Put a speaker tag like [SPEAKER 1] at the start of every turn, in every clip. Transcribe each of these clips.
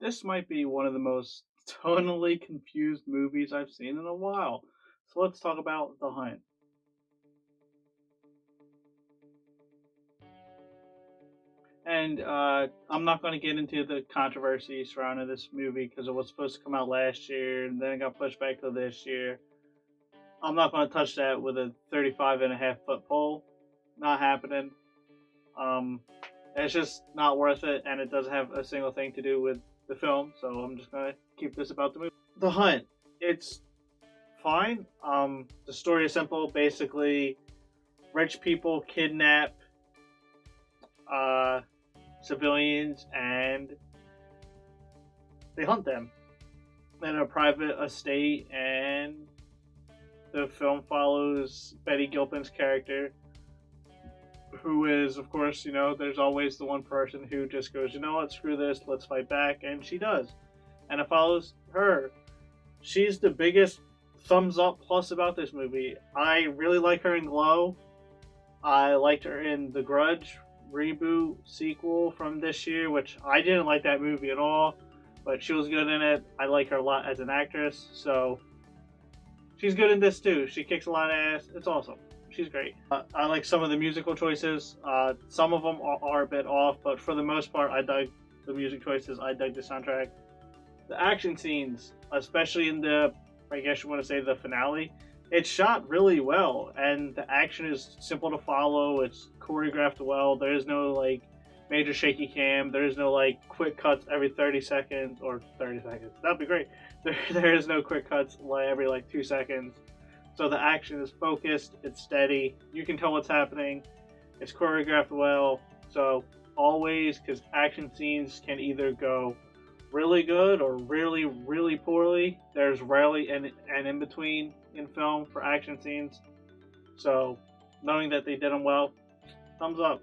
[SPEAKER 1] This might be one of the most tonally confused movies I've seen in a while. So let's talk about The Hunt. And I'm not going to get into the controversy surrounding this movie because it was supposed to come out last year and then it got pushed back to this year. I'm not going to touch that with a 35.5 foot pole. Not happening. Um, it's just not worth it, and it doesn't have a single thing to do with the film. So I'm just going to keep this about the movie. The Hunt. It's fine. The story is simple. Basically, rich people kidnap uh, civilians and they hunt them in a private estate. And the film follows Betty Gilpin's character, who is, of course, there's always the one person who just goes, you know what, screw this, let's fight back, and she does. And it follows her. She's the biggest thumbs up plus about this movie. I really like her in Glow. I liked her in The Grudge reboot sequel from this year, which I didn't like that movie at all, but she was good in it. I like her a lot as an actress, so she's good in this too. She kicks a lot of ass. It's awesome. She's great. I like some of the musical choices. Some of them are a bit off, but for the most part, I dug the music choices. I dug the soundtrack. The action scenes, especially in the, I guess you want to say the finale, it's shot really well, and the action is simple to follow. It's choreographed well. There is no like major shaky cam. There is no like quick cuts every 30 seconds or 30 seconds. That'd be great. There is no quick cuts every 2 seconds. So the action is focused. It's steady. You can tell what's happening. It's choreographed well. So always, because action scenes can either go really good or really, really poorly. There's rarely an in between in film for action scenes. So knowing that they did them well, thumbs up.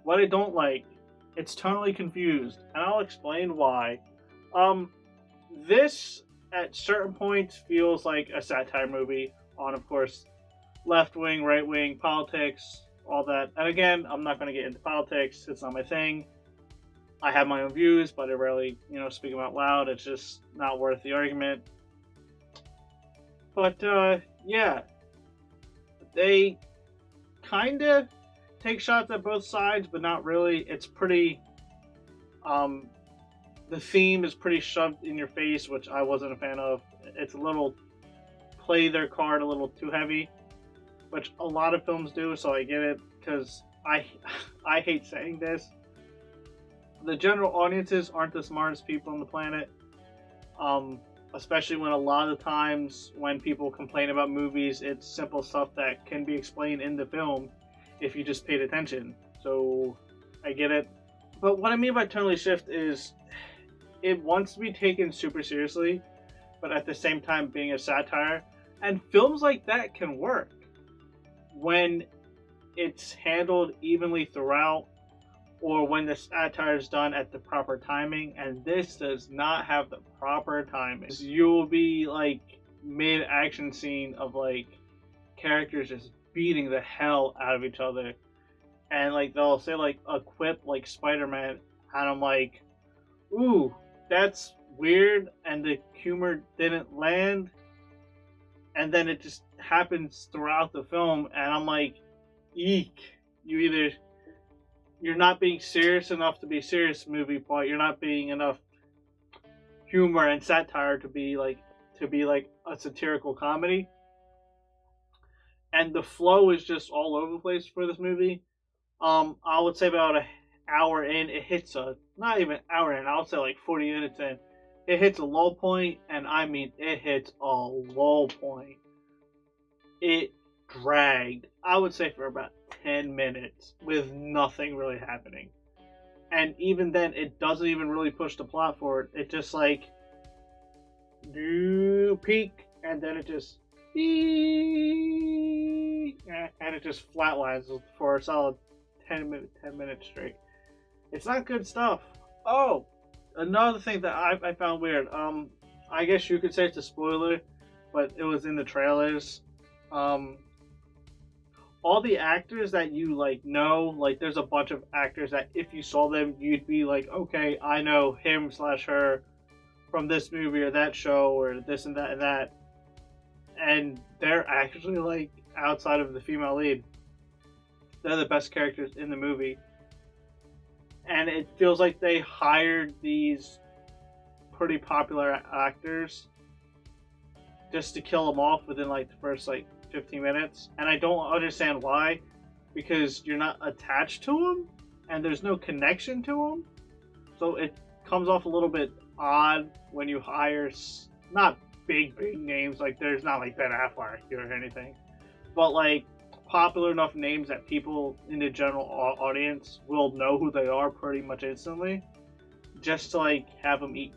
[SPEAKER 1] What I don't like, it's totally confused, and I'll explain why. This at certain points feels like a satire movie on, of course, left wing, right wing, politics, all that. And again, I'm not going to get into politics. It's not my thing. I have my own views, but I rarely, speak them out loud. It's just not worth the argument. But, yeah. They kind of take shots at both sides, but not really. It's pretty, the theme is pretty shoved in your face, which I wasn't a fan of. It's a little play their card a little too heavy, which a lot of films do, so I get it, because I hate saying this. The general audiences aren't the smartest people on the planet, especially when a lot of times when people complain about movies, it's simple stuff that can be explained in the film if you just paid attention. So I get it. But what I mean by tonally shift is it wants to be taken super seriously, but at the same time being a satire. And films like that can work when it's handled evenly throughout, or when the satire is done at the proper timing, and this does not have the proper timing. You will be mid-action scene of characters just beating the hell out of each other, and they'll say a quip like Spider-Man, and I'm like, ooh, that's weird, and the humor didn't land, and then it just happens throughout the film, and I'm like, eek. You're not being serious enough to be a serious movie, but you're not being enough humor and satire to be a satirical comedy. And the flow is just all over the place for this movie. I would say about an hour in, it hits not even hour in, I would say 40 minutes in, it hits a low point, and I mean it hits a low point. It dragged, I would say, for about 10 minutes with nothing really happening. And even then, it doesn't even really push the plot forward. It just do peak, and then it just and it just flatlines for a solid 10 minutes straight. It's not good stuff. Oh, another thing that I found weird. I guess you could say it's a spoiler, but it was in the trailers. all the actors that you like know, like there's a bunch of actors that if you saw them, you'd be like, okay, I know him slash her from this movie or that show or this and that, and they're actually like outside of the female lead, they're the best characters in the movie, and it feels like they hired these pretty popular actors just to kill them off within like the first like 15 minutes, and I don't understand why, because you're not attached to them and there's no connection to them, so it comes off a little bit odd when you hire not big names, like there's not like Ben Affleck or anything, but like popular enough names that people in the general audience will know who they are pretty much instantly, just to like have them eat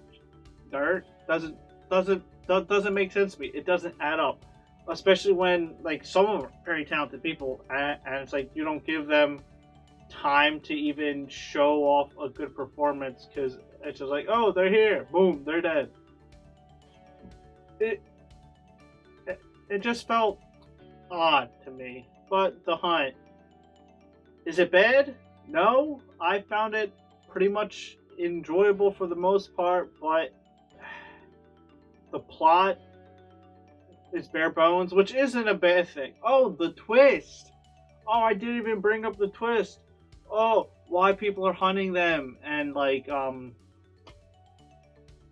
[SPEAKER 1] dirt doesn't make sense to me. It doesn't add up, especially when like some of them are very talented people, and it's like you don't give them time to even show off a good performance because it's just like, oh, they're here, boom, they're dead. It it just felt odd to me. But The Hunt, is it bad? No, I found it pretty much enjoyable for the most part, but the plot is bare bones, which isn't a bad thing. Oh, the twist! Oh, I didn't even bring up the twist. Oh, why people are hunting them, and like,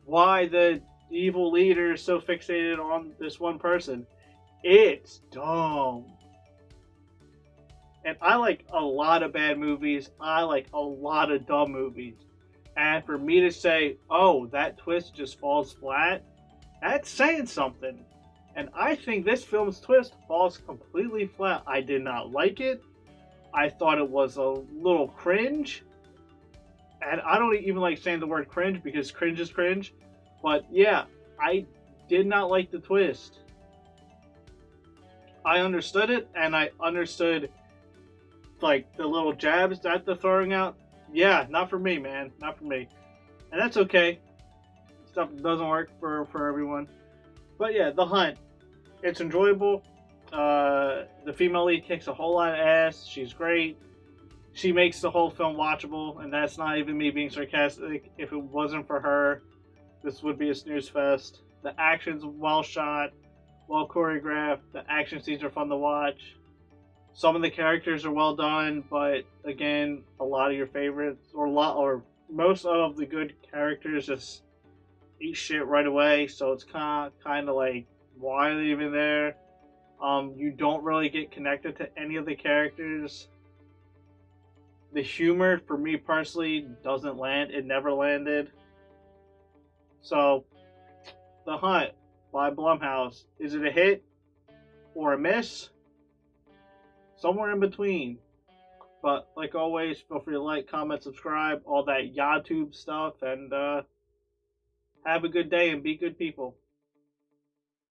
[SPEAKER 1] why the evil leader is so fixated on this one person. It's dumb. And I like a lot of bad movies. I like a lot of dumb movies. And for me to say, oh, that twist just falls flat, that's saying something. And I think this film's twist falls completely flat. I did not like it. I thought it was a little cringe. And I don't even like saying the word cringe because cringe is cringe. But yeah, I did not like the twist. I understood it, and I understood like the little jabs that they're throwing out. Yeah, not for me, man. Not for me. And that's okay. Stuff doesn't work for everyone. But yeah, The Hunt. It's enjoyable. The female lead kicks a whole lot of ass. She's great. She makes the whole film watchable, and that's not even me being sarcastic. If it wasn't for her, this would be a snooze fest. The action's well shot, well choreographed. The action scenes are fun to watch. Some of the characters are well done, but again, a lot of your favorites or most of the good characters just eat shit right away. So it's kind of like, why are they even there? You don't really get connected to any of the characters. The humor, for me personally, doesn't land. It never landed. So, The Hunt by Blumhouse, is it a hit or a miss? Somewhere in between. But like always, feel free to like, comment, subscribe, all that YouTube stuff, and have a good day and be good people.